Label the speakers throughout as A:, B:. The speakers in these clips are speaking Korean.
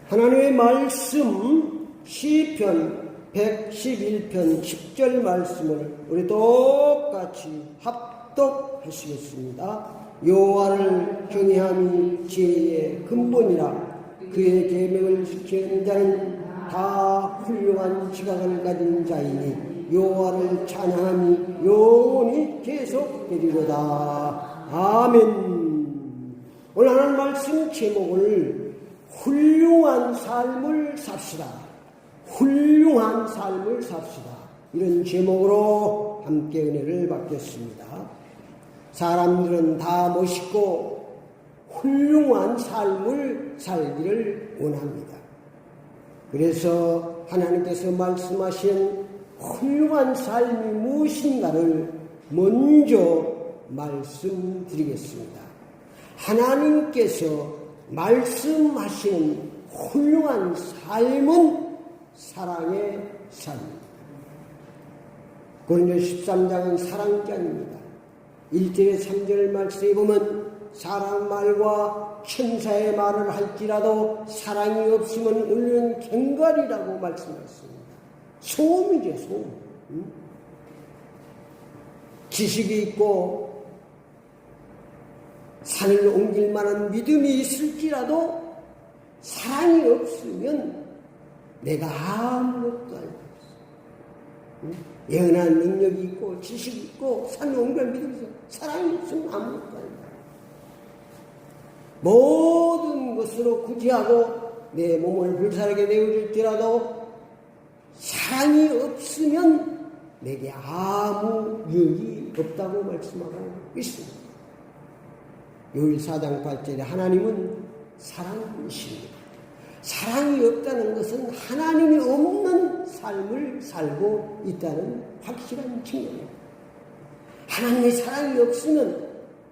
A: 하나님의 말씀 시편 111편 10절 말씀을 우리 똑같이 합독하시겠습니다. 여호와를 경외함이 지혜의 근본이라 그의 계명을 지키는 자는 다 훌륭한 지각을 가진 자이니 여호와를 찬양함이 영원히 계속되리로다. 아멘. 오늘 하나님 말씀 제목을 훌륭한 삶을 삽시다. 훌륭한 삶을 삽시다. 이런 제목으로 함께 은혜를 받겠습니다. 사람들은 다 멋있고 훌륭한 삶을 살기를 원합니다. 그래서 하나님께서 말씀하신 훌륭한 삶이 무엇인가를 먼저 말씀드리겠습니다. 하나님께서 말씀하시는 훌륭한 삶은 사랑의 삶입니다. 고린도 13장은 사랑장입니다. 1절에 3절 말씀에 보면 사람 말과 천사의 말을 할지라도 사랑이 없으면 울리는 갱갈이라고 말씀하셨습니다. 소음이죠, 소음. 지식이 있고 산을 옮길 만한 믿음이 있을지라도 사랑이 없으면 내가 아무것도 알고 있어. 예언한 능력이 있고 지식이 있고 산을 옮길 믿음이 있어. 사랑이 없으면 아무것도 알고 있어. 모든 것으로 구제하고 내 몸을 불살하게 내어줄지라도 사랑이 없으면 내게 아무 유익이 없다고 말씀하고 있습니다. 요일 4장 8절에 하나님은 사랑이십니다. 사랑이 없다는 것은 하나님이 없는 삶을 살고 있다는 확실한 증거입니다. 하나님의 사랑이 없으면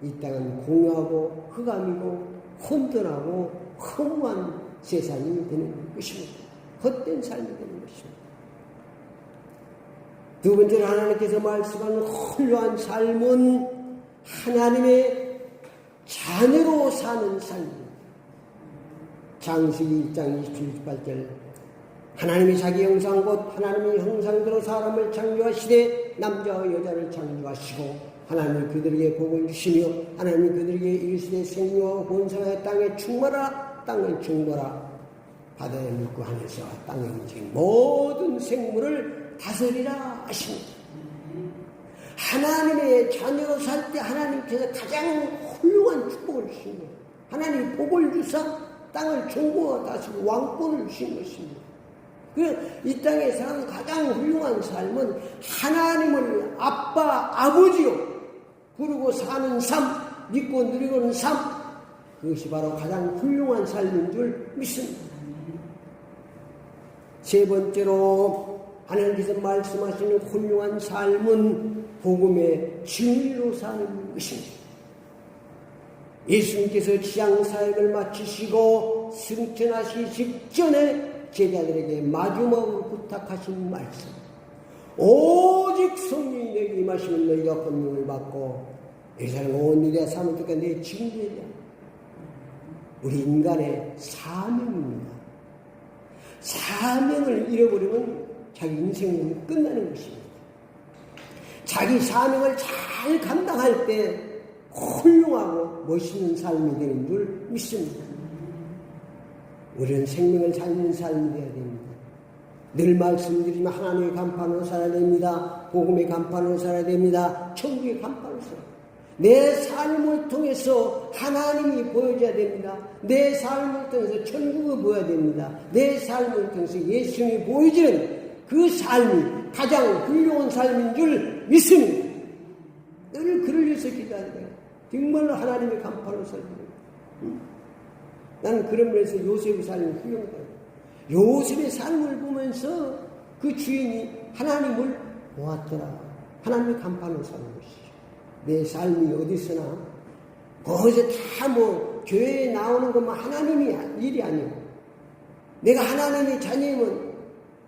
A: 이 땅은 공허하고 흑암이고 혼돈하고 허무한 세상이 되는 것입니다. 헛된 삶이 되는 것입니다. 두 번째로 하나님께서 말씀하는 훌륭한 삶은 하나님의 자녀로 사는 삶입니다. 창세기 1장 27, 28절 하나님이 자기 형상 곧 하나님의 형상대로 사람을 창조하시되 남자와 여자를 창조하시고 하나님이 그들에게 복을 주시며 하나님이 그들에게 이르시되 생명하고 번성하여 땅에 충만하라 땅을 충만하라 바다의 물고 하늘과 땅에 움직인 모든 생물을 다스리라 하십니다. 하나님의 자녀로 살 때 하나님께서 가장 훌륭한 축복을 주신 거예요. 하나님이 복을 주사 땅을 총고와 다스리고 왕권을 주신 것입니다. 이 땅에 사는 가장 훌륭한 삶은 하나님을 아빠, 아버지요 부르고 사는 삶, 믿고 누리고는 삶, 그것이 바로 가장 훌륭한 삶인 줄 믿습니다. 세 번째로 하나님께서 말씀하시는 훌륭한 삶은 복음의 진리로 사는 것입니다. 예수님께서 지향사역을 마치시고 승천하시기 직전에 제자들에게 마지막으로 부탁하신 말씀, 오직 성령이 내게 임하시면 너희가 권능을 받고 예루살렘 온 유대와 사마리아까지 내 증인이 되리라. 우리 인간의 사명입니다. 사명을 잃어버리면 자기 인생은 끝나는 것입니다. 자기 사명을 잘 감당할 때 훌륭하고 멋있는 삶이 되는 줄 믿습니다. 우리는 생명을 살리는 삶이 되어야 됩니다. 늘 말씀드리면 하나님의 간판으로 살아야 됩니다. 복음의 간판으로 살아야 됩니다. 천국의 간판으로 살아야 됩니다. 내 삶을 통해서 하나님이 보여줘야 됩니다. 내 삶을 통해서 천국을 보여야 됩니다. 내 삶을 통해서 예수님이 보여주는 그 삶이 가장 훌륭한 삶인 줄 믿습니다. 늘 그를 위해서 기도하는 거예요. 정말로 하나님의 간판으로 살고 나는 그런 면에서 요셉의 삶이 훌륭하다. 요셉의 삶을 보면서 그 주인이 하나님을 보았더라. 하나님의 간판으로 사는 것이죠. 내 삶이 어디서나 거기서 다 교회에 나오는 것만 하나님이 일이 아니고 내가 하나님의 자녀이면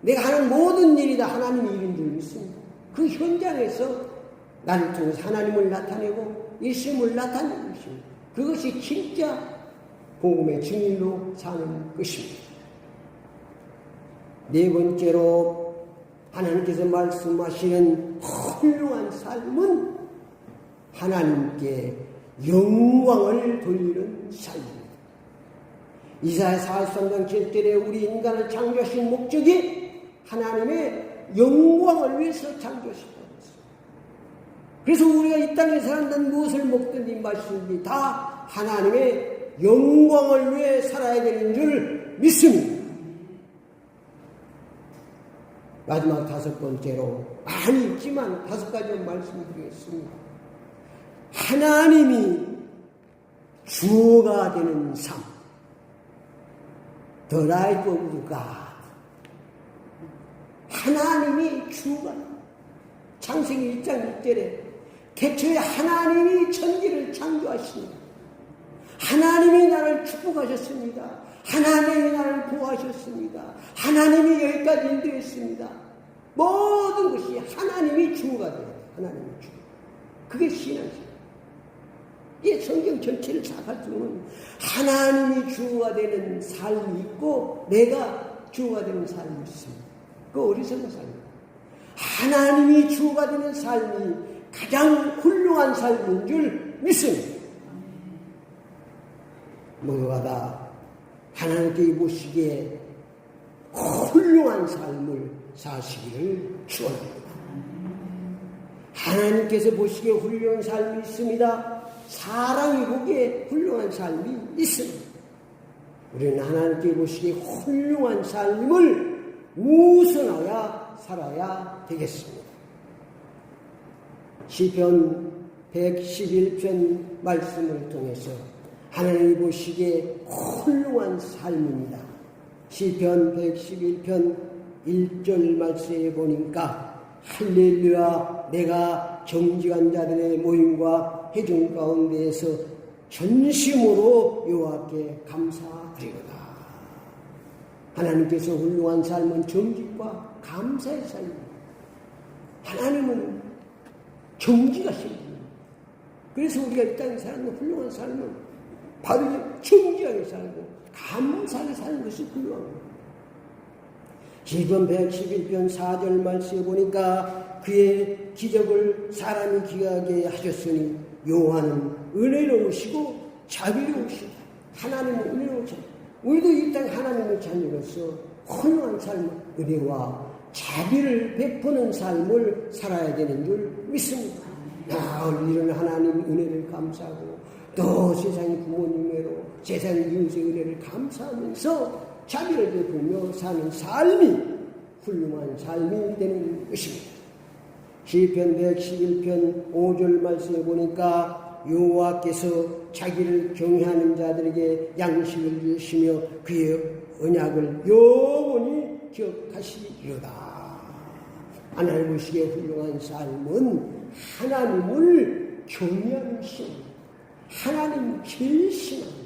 A: 내가 하는 모든 일이 다 하나님의 일인 줄 믿습니다. 그 현장에서 나를 통해서 하나님을 나타내고 예수님을 나타내는 것입니다. 그것이 진짜 복음의 증인으로 사는 것입니다. 네 번째로 하나님께서 말씀하시는 훌륭한 삶은 하나님께 영광을 돌리는 삶입니다. 이사야 43장 7절에 우리 인간을 창조하신 목적이 하나님의 영광을 위해서 창조하셨다고 했어요. 그래서 우리가 이 땅에 사는 무엇을 먹든지 마시든지 다 하나님의 영광을 위해 살아야 되는 줄 믿습니다. 마지막 다섯 번째로 많이 있지만 다섯 가지만 말씀드리겠습니다. 하나님이 주어가 되는 삶. The life of God. 하나님이 주어가. 창세기 1장 1절에 태초에 하나님이 천지를 창조하십니다. 하나님이 나를 축복하셨습니다. 하나님이 나를 보호하셨습니다. 하나님이 여기까지 인도했습니다. 모든 것이 하나님이 주어가 돼요. 하나님이 주어. 그게 신앙이죠. 이 성경 전체를 자각하면 하나님이 주어가 되는 삶이 있고 내가 주어가 되는 삶이 있습니다. 그 어리석은 삶입니다. 하나님이 주어가 되는 삶이 가장 훌륭한 삶인 줄 믿습니다. 모두가 다 하나님께 보시기에 훌륭한 삶을 사시기를 축원합니다. 하나님께서 보시기에 훌륭한 삶이 있습니다. 사람이 보기에 훌륭한 삶이 있습니다. 우리는 하나님께 보시기에 훌륭한 삶을 우선하여 살아야 되겠습니다. 시편 111편 말씀을 통해서 하나님이 보시기에 훌륭한 삶입니다. 시편 111편 1절 말씀에 보니까 할렐루야 내가 정직한 자들의 모임과 회중 가운데에서 전심으로 여호와께 감사드리로다. 하나님께서 훌륭한 삶은 정직과 감사의 삶입니다. 하나님은 정직하신 분입니다. 그래서 우리가 이 땅에 사는 훌륭한 삶은 바로 정직하게 살고 감사하게 사는 것이 훌륭합니다. 시편 111편 4절 말씀에 보니까 그의 기적을 사람이 기하게 하셨으니 여호와는 은혜로우시고 자비로우시다. 하나님은 은혜로우시다. 우리도 이 땅에 하나님의 자녀로서 훌륭한 삶, 은혜와 자비를 베푸는 삶을 살아야 되는 줄 믿습니다. 나을 이런 하나님 은혜를 감사하고 또 세상의 부모님으로 세상의 이웃의 은혜를 감사하면서 자비를 베풀며 사는 삶이 훌륭한 삶이 되는 것입니다. 시편 111편 5절 말씀에 보니까 여호와께서 자기를 경외하는 자들에게 양식을 주시며 그의 언약을 영원히 기억하시리로다. 하나님 보시기에 훌륭한 삶은 하나님을 경외하는 신앙, 하나님 제일 신앙입니다.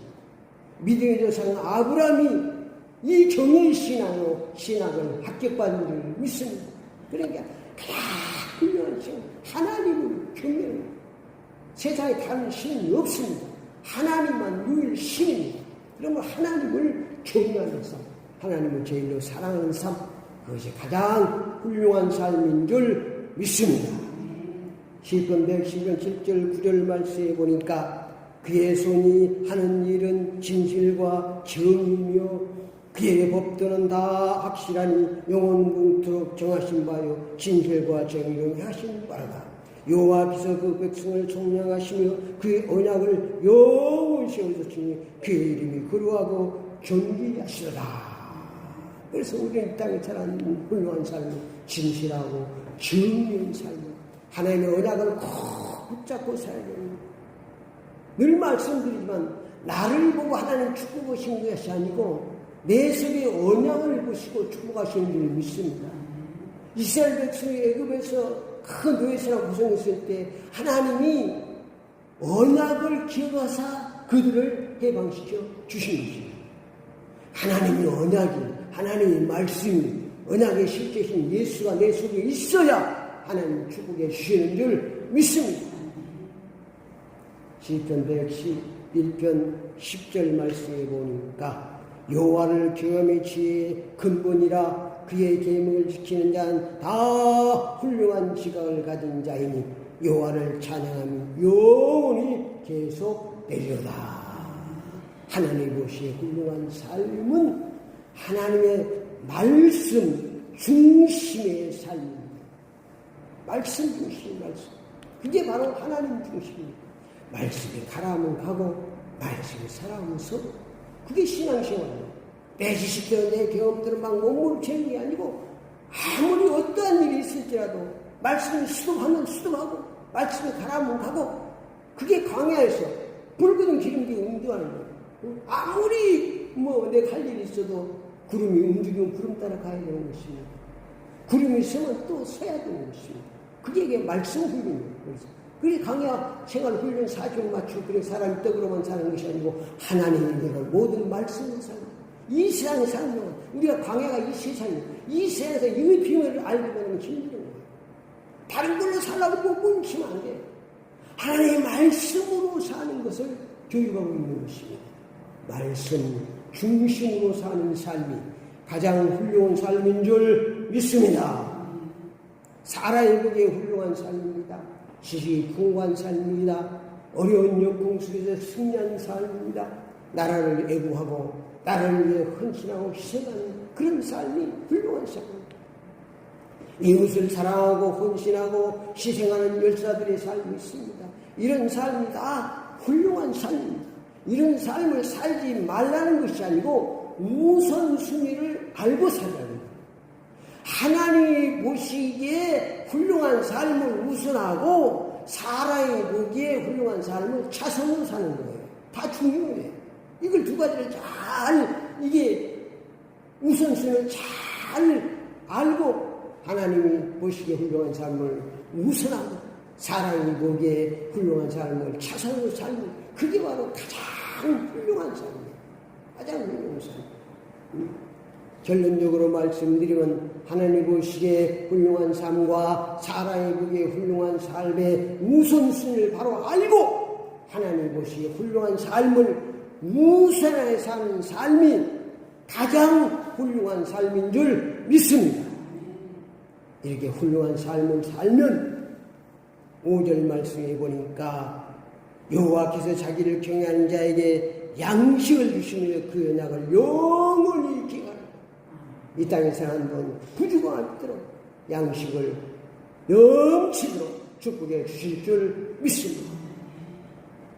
A: 믿음의 조상 아브라함이 이 경외의 신앙으로 신학을 합격받은 줄 믿습니다. 그러니까 가장 훌륭한 신앙, 하나님을 경외합니다. 세상에 다른 신이 없습니다. 하나님만 유일 신입니다. 그러면 하나님을 경외하는 삶, 하나님을 제일로 사랑하는 삶, 그것이 가장 훌륭한 삶인 줄 믿습니다. 시편 110편 7절 9절 말씀에 보니까 그의 손이 하는 일은 진실과 정의이며 그의 법도는 다 확실하니 영원토록 정하신 바요 진실과 정의로 하신 바라다. 여호와께서 그 백성을 총량하시며 그의 언약을 영원히 세워주시니 그의 이름이 거룩하고 존귀 하시도다. 그래서 우리는 이 땅에 자라는 훌륭한 삶은 진실하고 정의인 삶을 하나님의 언약을 꼭 붙잡고 살아야 됩니다. 늘 말씀드리지만 나를 보고 하나님 축복하신 것이 아니고 내 속에 언약을 보시고 축복하시는 줄 믿습니다. 이스라엘 백성이 애굽에서 큰 노예처럼 고생했을 때 하나님이 언약을 기억하사 그들을 해방시켜 주신 것입니다. 하나님의 언약이, 하나님의 말씀이, 언약의 실제신 예수가 내 속에 있어야 하나님 축복해 주시는 줄 믿습니다. 시편 111편 10절 말씀에 보니까 여호와를 경험의 지혜의 근본이라 그의 계명을 지키는 자는 다 훌륭한 지각을 가진 자이니 여호와를 찬양하며 영원히 계속되리로다. 하나님 보시기에 훌륭한 삶은 하나님의 말씀 중심의 삶입니다. 말씀 중심의 말씀. 그게 바로 하나님 중심입니다. 말씀이 가라면 가고 말씀이 살아오면 서고. 그게 신앙생활입니다. 내 지식대로 내 경험대로 막 몸으로 채는 게 아니고 아무리 어떠한 일이 있을지라도 말씀이 수동하면 수동하고 말씀이 가라면 가고 그게 광야에서 붉은 기름이 운동하는 거예요. 아무리 내가 할 일이 있어도 구름이 움직이면 구름 따라 가야 되는 것입니다. 구름이 서면 또 서야 되는 것입니다. 그게 이게 말씀 훈련이에요. 그게 강야 생활 훈련 사주를 맞추고 그래 사람이 떡으로만 사는 것이 아니고 하나님의 내가 모든 말씀을 살고 이 세상에 사는 동안 우리가 광야가 이 세상이에요. 이 세상에서 이의 비밀을 알게 되는 힘든 거예요. 다른 걸로 살라고 뭉치면 안 돼요. 하나님의 말씀으로 사는 것을 교육하고 있는 것입니다. 말씀 중심으로 사는 삶이 가장 훌륭한 삶인 줄 믿습니다. 사라의 복에 훌륭한 삶입니다. 지식이 풍부한 삶입니다. 어려운 역경 속에서 승리한 삶입니다. 나라를 애구하고 나라를 위해 헌신하고 희생하는 그런 삶이 훌륭한 삶입니다. 이웃을 사랑하고 헌신하고 희생하는 열사들의 삶이 있습니다. 이런 삶이 다 훌륭한 삶입니다. 이런 삶을 살지 말라는 것이 아니고 우선순위를 알고 살아야 합니다. 하나님이 보시기에 훌륭한 삶을 우선하고 사람이 보기에 훌륭한 삶을 차선으로 사는 거예요. 다 중요해요. 이걸 두 가지를 잘 이게 우선순위를 잘 알고 하나님이 보시기에 훌륭한 삶을 우선하고 사람이 보기에 훌륭한 삶을 차선으로 살고 그게 바로 가장 훌륭한 삶이에요. 가장 훌륭한 삶. 결론적으로 말씀드리면 하나님 보시기에 훌륭한 삶과 사람이 보기에 훌륭한 삶의 우선순위를 바로 알고 하나님 보시기에 훌륭한 삶을 우선하여 사는 삶이 가장 훌륭한 삶인 줄 믿습니다. 이렇게 훌륭한 삶을 살면 5절 말씀에 보니까 여호와께서 자기를 경외하는 자에게 양식을 주시며 그 연약을 영원히 기가하라. 이 땅에 사는 동안 부족함없도록 양식을 넘치도록 축복해 주실 줄 믿습니다.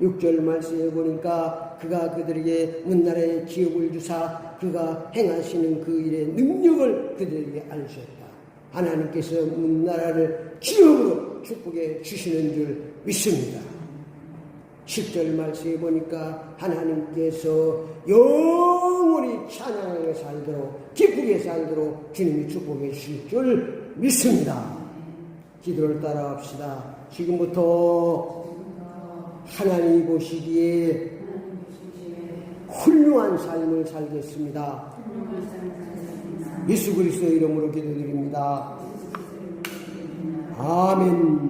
A: 6절 말씀에 보니까 그가 그들에게 문나라의 기업을 주사 그가 행하시는 그 일의 능력을 그들에게 알으셨다. 하나님께서 문나라를 기업으로 축복해 주시는 줄 믿습니다. 10절 말씀에 보니까 하나님께서 영원히 찬양하게 살도록 기쁘게 살도록 주님이 축복해 주실 줄 믿습니다. 기도를 따라합시다. 지금부터 하나님이 보시기에 훌륭한 삶을 살겠습니다. 예수 그리스도의 이름으로 기도드립니다. 아멘.